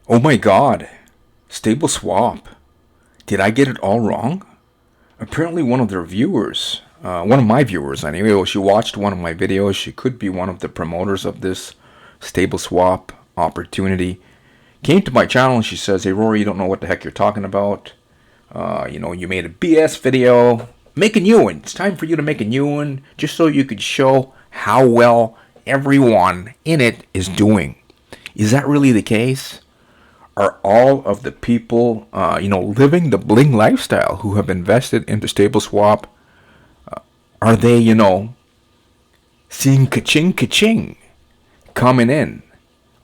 Oh my god. Stable swap. Did I get it all wrong? Apparently one of their viewers, one of my viewers anyway, well, she watched one of my videos. She could be one of the promoters of this stable swap opportunity. Came to my channel and she says, "Hey Rory, you don't know what the heck you're talking about. You made a BS video. Make a new one. It's time for you to make a new one just so you could show how well everyone in it is doing." Is that really the case? Are all of the people, living the bling lifestyle who have invested into stable swap, are they, seeing ka-ching ka-ching coming in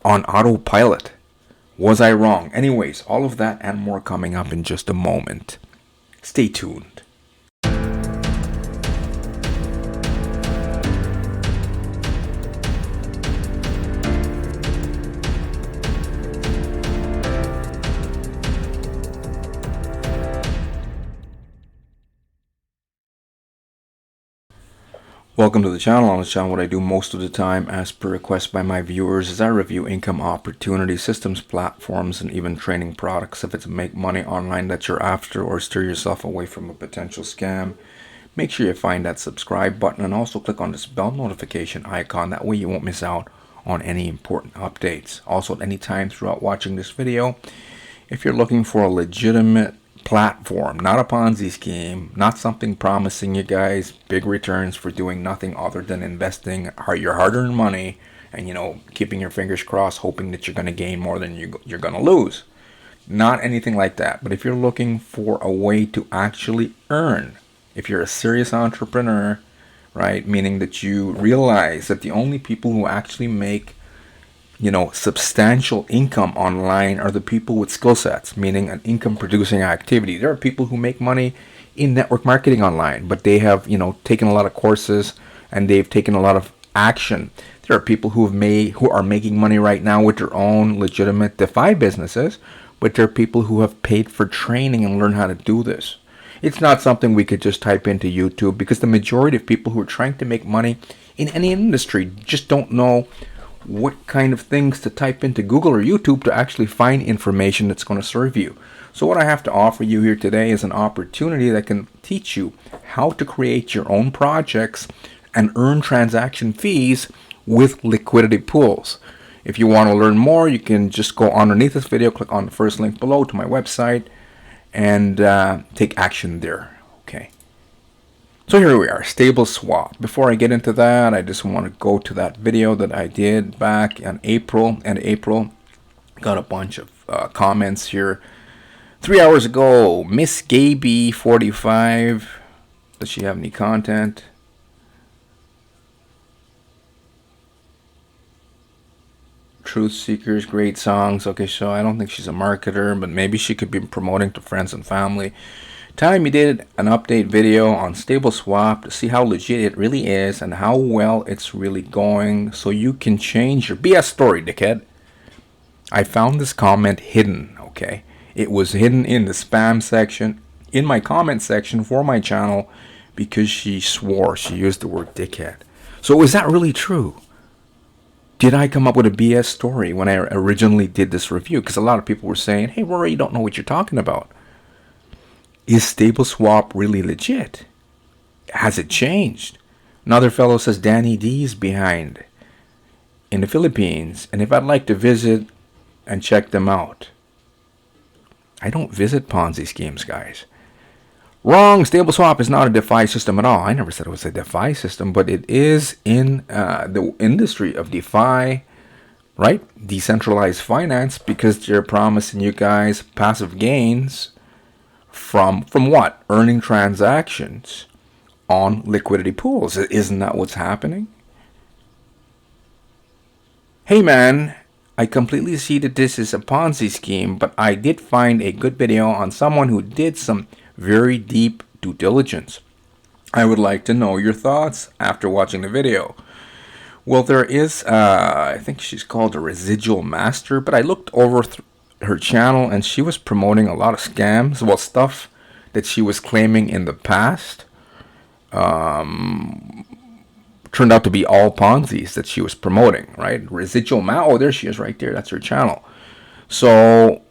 on autopilot? Was I wrong? Anyways, all of that and more coming up in just a moment. Stay tuned. Welcome to the channel. On this channel, what I do most of the time, as per request by my viewers, is I review income opportunities, systems, platforms, and even training products. If it's make money online that you're after or steer yourself away from a potential scam, make sure you find that subscribe button and also click on this bell notification icon. That way you won't miss out on any important updates. Also, at any time throughout watching this video, if you're looking for a legitimate platform, not a Ponzi scheme, not something promising you guys big returns for doing nothing other than investing your hard-earned money and keeping your fingers crossed hoping that you're going to gain more than you're going to lose. Not anything like that. But if you're looking for a way to actually earn, if you're a serious entrepreneur, right, meaning that you realize that the only people who actually make substantial income online are the people with skill sets, meaning an income producing activity. There are people who make money in network marketing online, but they have, taken a lot of courses and they've taken a lot of action. There are people who are making money right now with their own legitimate DeFi businesses, but there are people who have paid for training and learn how to do this. It's not something we could just type into YouTube, because the majority of people who are trying to make money in any industry just don't know what kind of things to type into Google or YouTube to actually find information that's going to serve you. So what I have to offer you here today is an opportunity that can teach you how to create your own projects and earn transaction fees with liquidity pools. If you want to learn more, you can just go underneath this video, click on the first link below to my website, and take action there. Okay. So here we are, stable swap. Before I get into that, I just want to go to that video that I did back in April. Got a bunch of comments here. 3 hours ago, Miss Gaby 45. Does she have any content? Truth Seekers, great songs. Okay, so I don't think she's a marketer, but maybe she could be promoting to friends and family. Time you did an update video on stable swap to see how legit it really is and how well it's really going, so you can change your BS story, dickhead. I found this comment hidden, okay? It was hidden in the spam section, in my comment section for my channel, because she swore. She used the word dickhead. So is that really true? Did I come up with a BS story when I originally did this review? Because a lot of people were saying, "Hey Rory, you don't know what you're talking about. Is stable swap really legit? Has it changed?" Another fellow says Danny D is behind in the Philippines, and if I'd like to visit and check them out. I don't visit Ponzi schemes, guys. Wrong. Stable swap is not a DeFi system at all. I never said it was a DeFi system, but it is in the industry of DeFi, right? Decentralized finance, because they're promising you guys passive gains from what? Earning transactions on liquidity pools. Isn't that what's happening? Hey man, I completely see that this is a Ponzi scheme, but I did find a good video on someone who did some very deep due diligence. I would like to know your thoughts after watching the video. Well, there is, I think she's called a residual master, but I looked over her channel and she was promoting a lot of scams, well, stuff that she was claiming in the past turned out to be all Ponzi's that she was promoting, right? Oh, there she is right there. That's her channel. So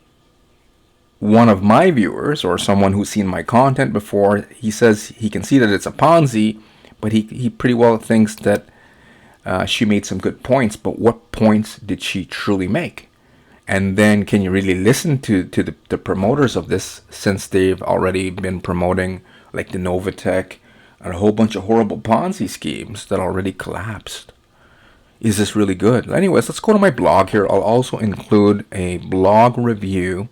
one of my viewers, or someone who's seen my content before, he says he can see that it's a Ponzi, but he pretty well thinks that she made some good points. But what points did she truly make? And then can you really listen to the promoters of this, since they've already been promoting like the Novatech and a whole bunch of horrible Ponzi schemes that already collapsed? Is this really good? Anyways, let's go to my blog here. I'll also include a blog review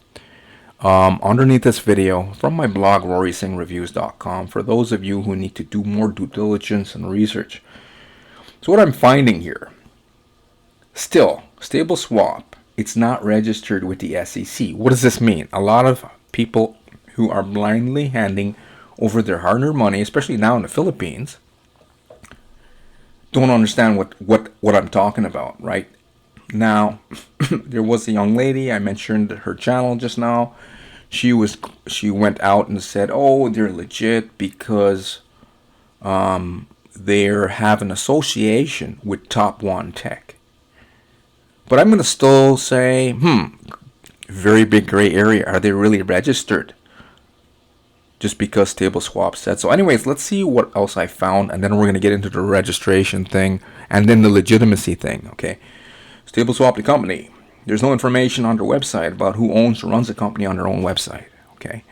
underneath this video from my blog, rorysingreviews.com, for those of you who need to do more due diligence and research. So what I'm finding here, still, stableswap, it's not registered with the SEC. What does this mean? A lot of people who are blindly handing over their hard-earned money, especially now in the Philippines, don't understand what I'm talking about, right? Now, there was a young lady, I mentioned her channel just now. She went out and said, oh, they're legit because they have an association with Top One Tech. But I'm going to still say, very big gray area. Are they really registered? Just because stableswap said so. Anyways, let's see what else I found, and then we're going to get into the registration thing and then the legitimacy thing, okay? Stableswap, the company. There's no information on their website about who owns or runs the company on their own website, okay?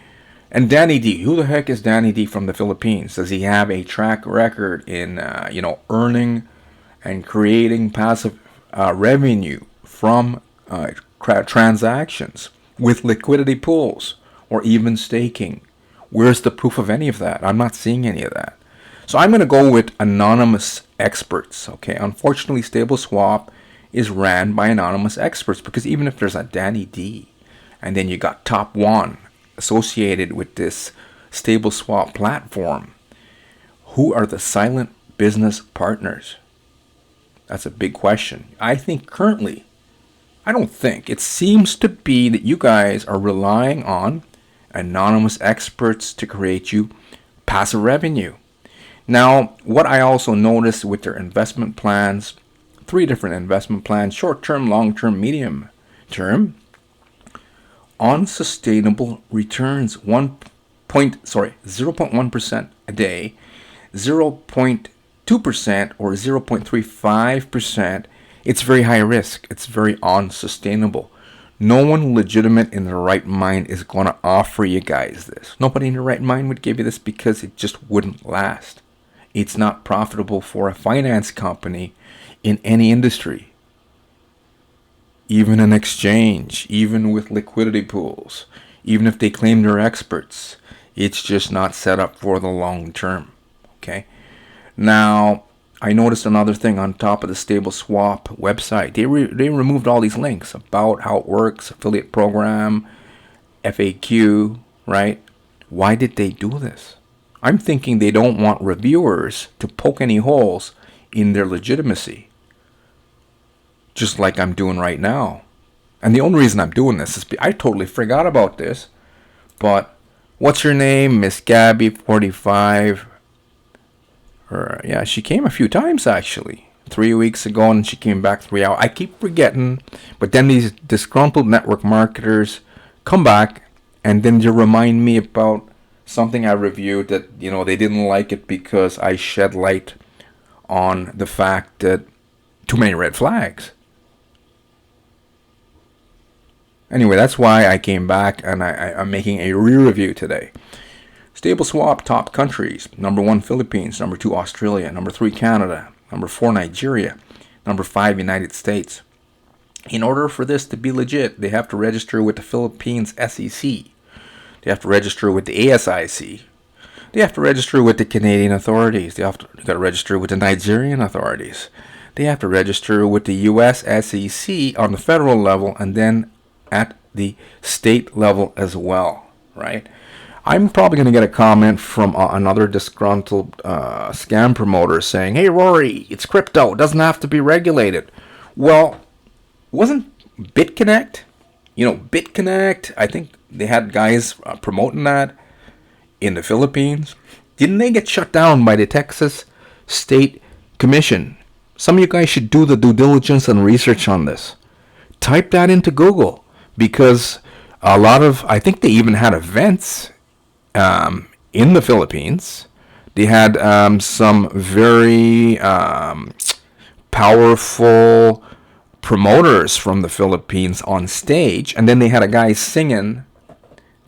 And Danny D. Who the heck is Danny D from the Philippines? Does he have a track record in, earning and creating passive revenue from transactions with liquidity pools or even staking? Where's the proof of any of that? I'm not seeing any of that. So I'm going to go with anonymous experts. Okay, unfortunately, stableswap is ran by anonymous experts, because even if there's a Danny D and then you got Top One associated with this stableswap platform, who are the silent business partners? That's a big question. It seems to be that you guys are relying on anonymous experts to create you passive revenue. Now, what I also noticed with their investment plans, 3 different investment plans: short-term, long-term, medium-term, unsustainable returns, 0.1% a day, 0.2% or 0.35%. It's very high risk. It's very unsustainable. No one legitimate in their right mind is going to offer you guys this. Nobody in their right mind would give you this, because it just wouldn't last. It's not profitable for a finance company in any industry. Even an exchange, even with liquidity pools, even if they claim they're experts, it's just not set up for the long term. Okay? Now, I noticed another thing on top of the stableswap website. They removed all these links about how it works, affiliate program, FAQ, right? Why did they do this? I'm thinking they don't want reviewers to poke any holes in their legitimacy, just like I'm doing right now. And the only reason I'm doing this is I totally forgot about this. But what's her name? Miss Gabby 45. She came a few times actually. 3 weeks ago, and she came back 3 hours. I keep forgetting, but then these disgruntled network marketers come back, and then they remind me about something I reviewed that, they didn't like it because I shed light on the fact that too many red flags. Anyway, that's why I came back, and I'm making a re-review today. Stableswap top countries: number 1, Philippines; number 2, Australia; number 3, Canada; number 4, Nigeria; number 5, United States. In order for this to be legit, they have to register with the Philippines SEC. They have to register with the ASIC. They have to register with the Canadian authorities. They got to register with the Nigerian authorities. They have to register with the US SEC on the federal level, and then at the state level as well, right? I'm probably going to get a comment from another disgruntled scam promoter saying, hey, Rory, it's crypto. It doesn't have to be regulated. Well, wasn't BitConnect? BitConnect, I think they had guys promoting that in the Philippines. Didn't they get shut down by the Texas State Commission? Some of you guys should do the due diligence and research on this. Type that into Google. because I think they even had events in the Philippines. They had some very powerful promoters from the Philippines on stage, and then they had a guy singing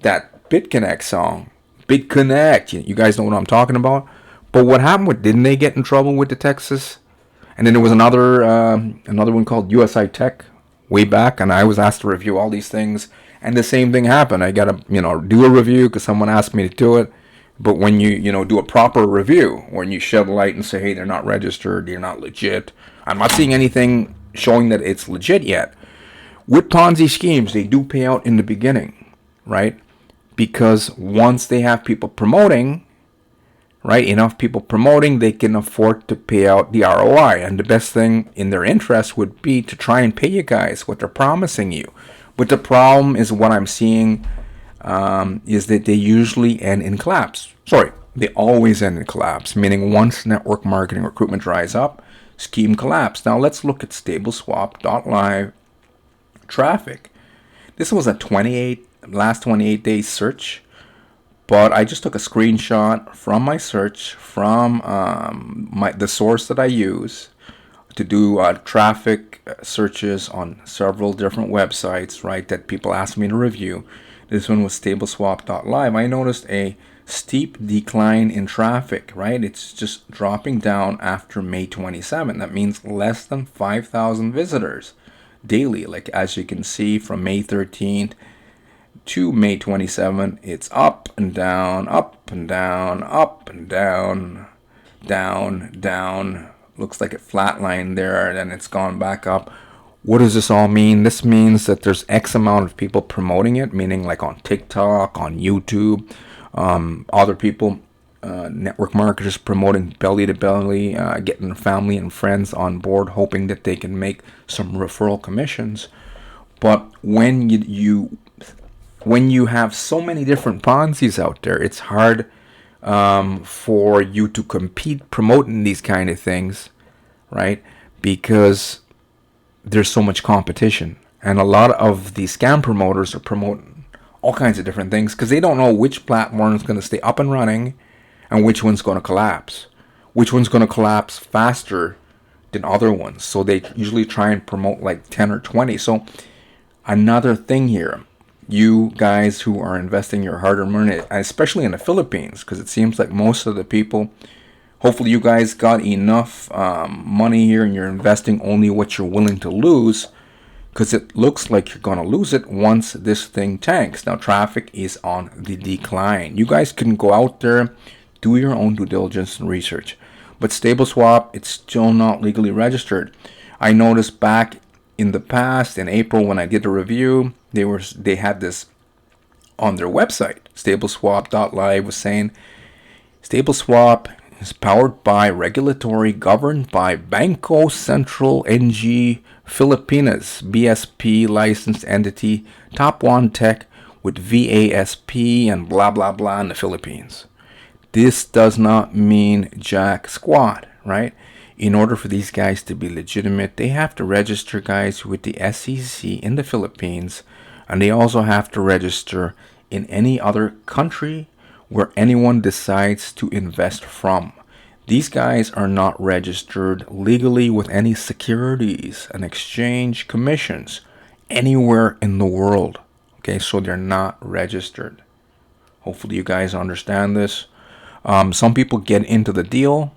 that BitConnect song. BitConnect, you guys know what I'm talking about. But what happened with? Didn't they get in trouble with the Texas? And then there was another one called USI Tech way back, and I was asked to review all these things, and the same thing happened. I gotta do a review because someone asked me to do it. But when you do a proper review, when you shed light and say, hey, they're not registered, they're not legit. I'm not seeing anything showing that it's legit yet. With Ponzi schemes, they do pay out in the beginning, right? Because once they have people promoting, right, enough people promoting, they can afford to pay out the ROI. And the best thing in their interest would be to try and pay you guys what they're promising you. But the problem is what I'm seeing is that they usually end in collapse. Sorry, they always end in collapse, meaning once network marketing recruitment dries up, scheme collapse. Now let's look at stableswap.live traffic. This was a last 28 days search, but I just took a screenshot from my search from the source that I use to do traffic searches on several different websites, right, that people asked me to review. This one was stableswap.live. I noticed a steep decline in traffic, right? It's just dropping down after May 27. That means less than 5,000 visitors daily. Like as you can see from May 13th to May 27, it's up and down, up and down, up and down, down, down. Looks like it flatlined there and then it's gone back up. What does this all mean? This means that there's X amount of people promoting it, meaning like on TikTok, on YouTube, other people, network marketers promoting belly to belly, getting their family and friends on board, hoping that they can make some referral commissions. But when you have so many different Ponzi's out there, it's hard for you to compete promoting these kind of things, right? Because there's so much competition, and a lot of the scam promoters are promoting all kinds of different things because they don't know which platform is going to stay up and running and which one's going to collapse, which one's going to collapse faster than other ones. So they usually try and promote like 10 or 20. So another thing here, you guys who are investing your hard-earned money, especially in the Philippines, because it seems like most of the people, hopefully you guys got enough money here and you're investing only what you're willing to lose, because it looks like you're going to lose it once this thing tanks. Now traffic is on the decline. You guys can go out there, do your own due diligence and research. But StableSwap, it's still not legally registered. I noticed back in the past, in April when I did the review, they had this on their website. Stableswap.live was saying StableSwap is powered by regulatory governed by Banco Central NG Filipinas, BSP licensed entity, top one tech with VASP and blah blah blah in the Philippines. This does not mean jack squat, right? In order for these guys to be legitimate, they have to register, guys, with the SEC in the Philippines, and they also have to register in any other country where anyone decides to invest from. These guys are not registered legally with any securities and exchange commissions anywhere in the world. Okay, so they're not registered. Hopefully you guys understand this. Some people get into the deal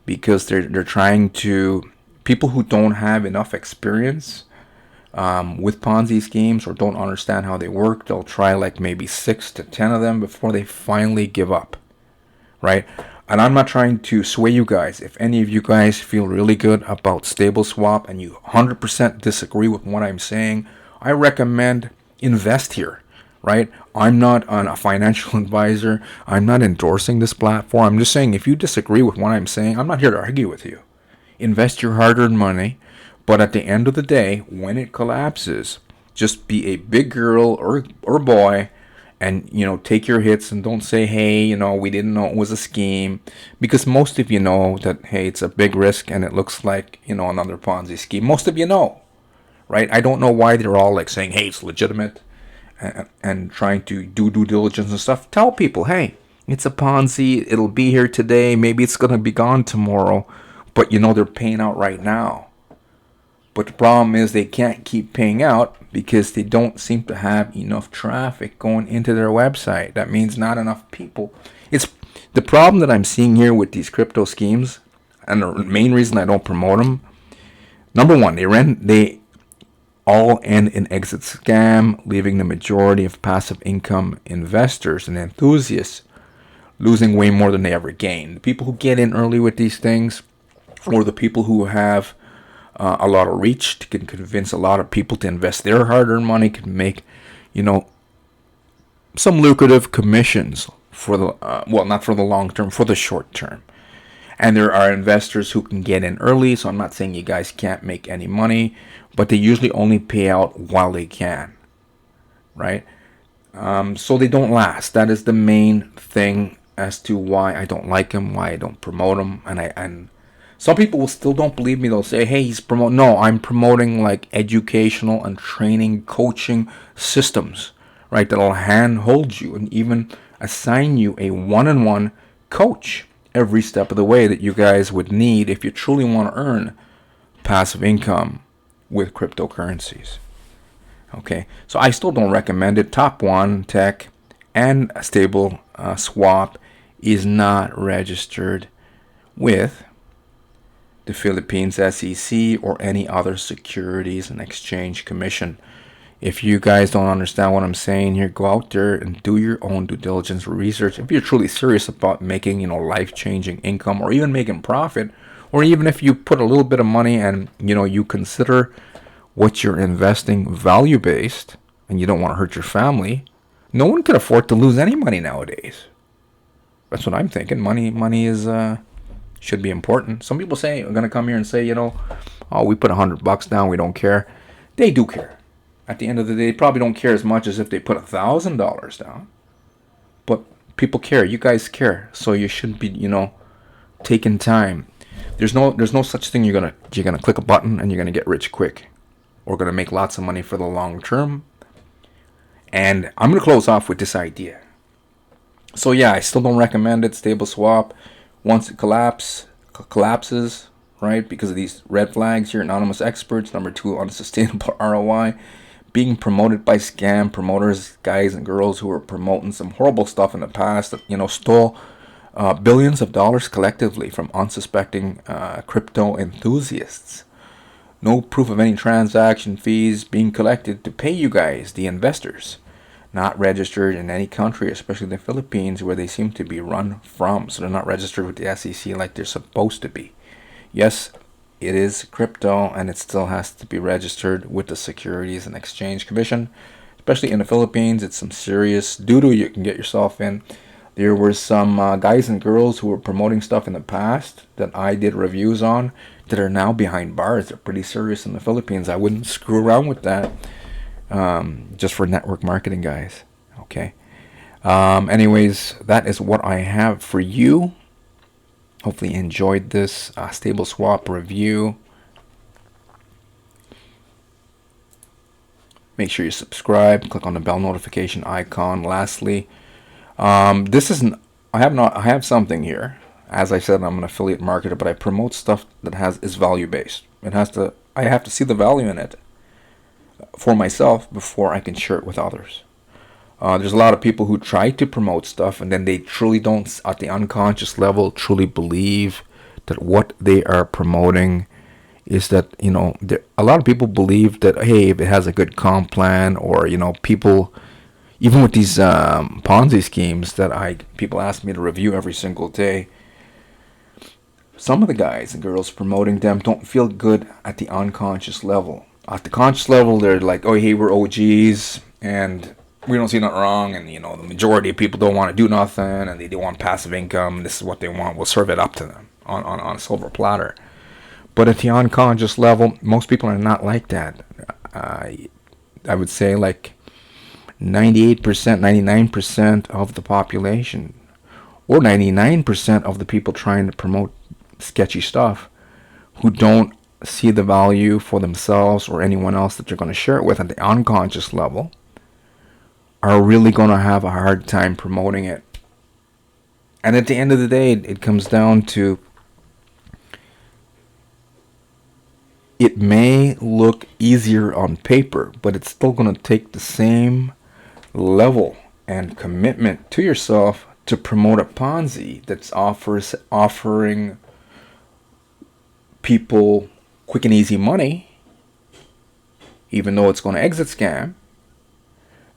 because they're trying to, people who don't have enough experience with Ponzi schemes or don't understand how they work, they'll try like maybe 6 to 10 of them before they finally give up, right? And I'm not trying to sway you guys. If any of you guys feel really good about StableSwap and you 100% disagree with what I'm saying, I recommend invest here, right? I'm not a financial advisor. I'm not endorsing this platform. I'm just saying if you disagree with what I'm saying, I'm not here to argue with you. Invest your hard-earned money, but at the end of the day, when it collapses, just be a big girl or boy and, take your hits and don't say, hey, we didn't know it was a scheme, because most of you know that, hey, it's a big risk and it looks like, another Ponzi scheme. Most of you know, right? I don't know why they're all like saying, hey, it's legitimate, and trying to do due diligence and stuff. Tell people, hey, it's a Ponzi. It'll be here today. Maybe it's going to be gone tomorrow. But they're paying out right now. But the problem is they can't keep paying out because they don't seem to have enough traffic going into their website. That means not enough people. It's the problem that I'm seeing here with these crypto schemes, and the main reason I don't promote them. Number one, they all end in exit scam, leaving the majority of passive income investors and enthusiasts losing way more than they ever gain. The people who get in early with these things, or the people who have a lot of reach, can convince a lot of people to invest their hard-earned money, can make, some lucrative commissions for the not for the long term, for the short term. And there are investors who can get in early, so I'm not saying you guys can't make any money, but they usually only pay out while they can, right? So they don't last. That is the main thing as to why I don't like them, why I don't promote them, and some people will still don't believe me. They'll say, hey, he's promoting. No, I'm promoting like educational and training coaching systems, right? That'll handhold you and even assign you a one-on-one coach every step of the way that you guys would need if you truly want to earn passive income with cryptocurrencies. Okay, so I still don't recommend it. Top One Tech and Stable Swap is not registered with the Philippines SEC or any other Securities and Exchange Commission. If you guys don't understand what I'm saying here, go out there and do your own due diligence research. If you're truly serious about making, life-changing income, or even making profit, or even if you put a little bit of money and, you consider what you're investing value-based and you don't want to hurt your family, no one can afford to lose any money nowadays. That's what I'm thinking. Money is should be important. Some people are going to come here and say, oh, we put $100 down, we don't care. They do care. At the end of the day, they probably don't care as much as if they put $1,000 down. But people care. You guys care. So you shouldn't be, taking time. There's no such thing you're gonna click a button and you're gonna get rich quick, or gonna make lots of money for the long term. And I'm gonna close off with this idea. So yeah, I still don't recommend it. Stable swap, once it collapses, right? Because of these red flags here, anonymous experts. Number two, unsustainable ROI. Being promoted by scam promoters, guys and girls who are promoting some horrible stuff in the past that, stole billions of dollars collectively from unsuspecting crypto enthusiasts. No proof of any transaction fees being collected to pay you guys, the investors. Not registered in any country, especially the Philippines, where they seem to be run from. So they're not registered with the SEC like they're supposed to be. Yes, it is crypto, and it still has to be registered with the Securities and Exchange Commission. Especially in the Philippines, it's some serious doo-doo you can get yourself in. There were some guys and girls who were promoting stuff in the past that I did reviews on that are now behind bars. They're pretty serious in the Philippines. I wouldn't screw around with that just for network marketing, guys. Okay. Anyways, that is what I have for you. Hopefully you enjoyed this stable swap review. Make sure you subscribe. Click on the bell notification icon. Lastly, this isn't. I have something here. As I said, I'm an affiliate marketer, but I promote stuff that is value based. I have to see the value in it for myself before I can share it with others. There's a lot of people who try to promote stuff and then they truly don't, at the unconscious level, truly believe that what they are promoting is that, a lot of people believe that, hey, if it has a good comp plan, or, people, even with these Ponzi schemes that people ask me to review every single day, some of the guys and girls promoting them don't feel good at the unconscious level. At the conscious level, they're like, oh, hey, we're OGs, and we don't see nothing wrong, and, the majority of people don't want to do nothing, and they want passive income. This is what they want. We'll serve it up to them on a silver platter. But at the unconscious level, most people are not like that. I would say like 98%, 99% of the population, or 99% of the people trying to promote sketchy stuff, who don't see the value for themselves or anyone else that you're going to share it with at the unconscious level are really going to have a hard time promoting it. And at the end of the day, it comes down to, it may look easier on paper, but it's still going to take the same level and commitment to yourself to promote a Ponzi that's offering people quick and easy money, even though it's going to exit scam,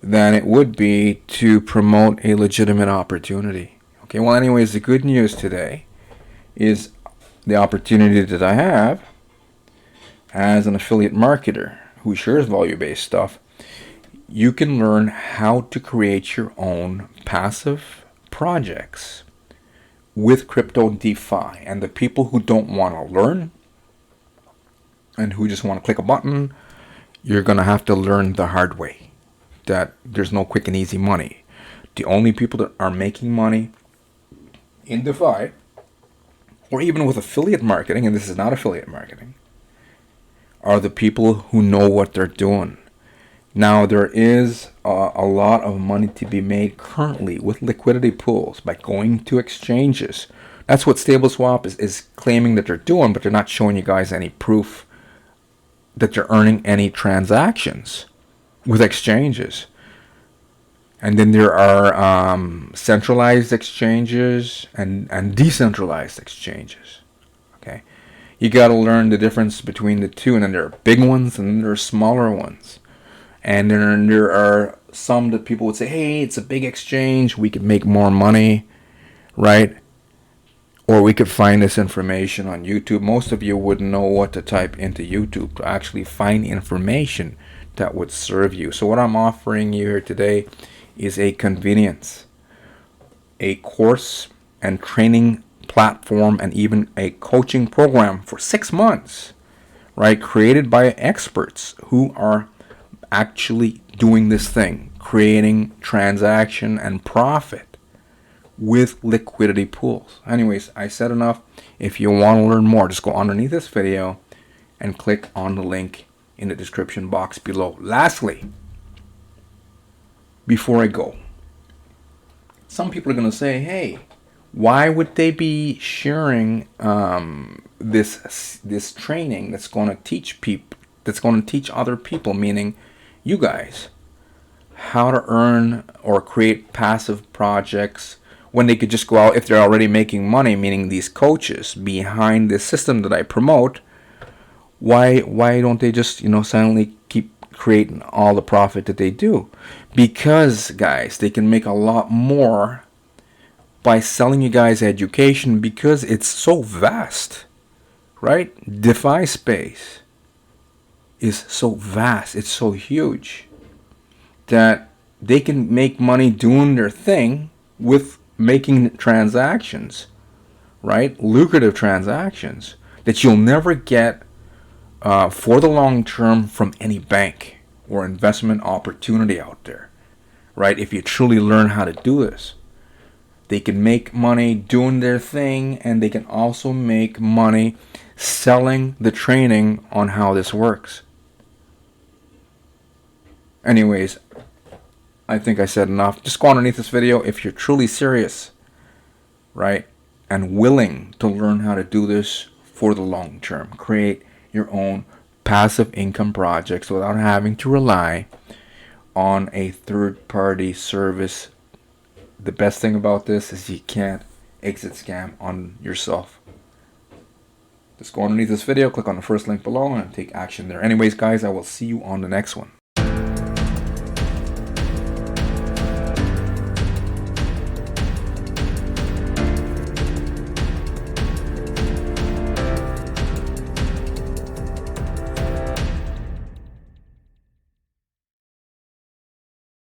than it would be to promote a legitimate opportunity. Okay, well, anyways, the good news today is the opportunity that I have as an affiliate marketer who shares value-based stuff. You can learn how to create your own passive projects with crypto DeFi. And the people who don't want to learn and who just want to click a button, you're going to have to learn the hard way that there's no quick and easy money. The only people that are making money in DeFi, or even with affiliate marketing, and this is not affiliate marketing, are the people who know what they're doing. Now, there is a lot of money to be made currently with liquidity pools by going to exchanges. That's what stableswap is claiming that they're doing, but they're not showing you guys any proof that they're earning any transactions with exchanges. And then there are centralized exchanges and decentralized exchanges. Okay, you got to learn the difference between the two, and then there are big ones and then there are smaller ones. And then there are some that people would say, hey, it's a big exchange, we could make more money, right? Or we could find this information on YouTube. Most of you wouldn't know what to type into YouTube to actually find information that would serve you. So what I'm offering you here today is a convenience, a course and training platform, and even a coaching program for 6 months, right? Created by experts who are actually doing this thing, creating transaction and profit with liquidity pools. Anyways, I said enough. If you want to learn more, just go underneath this video and click on the link in the description box below. Lastly, before I go, some people are going to say, hey, why would they be sharing this training that's going to teach people, that's going to teach other people, meaning you guys, how to earn or create passive projects when they could just go out, if they're already making money, meaning these coaches behind this system that I promote? Why don't they just, silently keep creating all the profit that they do? Because, guys, they can make a lot more by selling you guys education, because it's so vast, right? DeFi space is so vast, it's so huge, that they can make money doing their thing with making transactions, right? Lucrative transactions that you'll never get for the long term from any bank or investment opportunity out there, right? If you truly learn how to do this, they can make money doing their thing, and they can also make money selling the training on how this works. Anyways, I think I said enough. Just go underneath this video if you're truly serious, right? And willing to learn how to do this for the long term. Create your own passive income projects without having to rely on a third-party service. The best thing about this is you can't exit scam on yourself. Just go underneath this video, click on the first link below, and take action there. Anyways, guys, I will see you on the next one.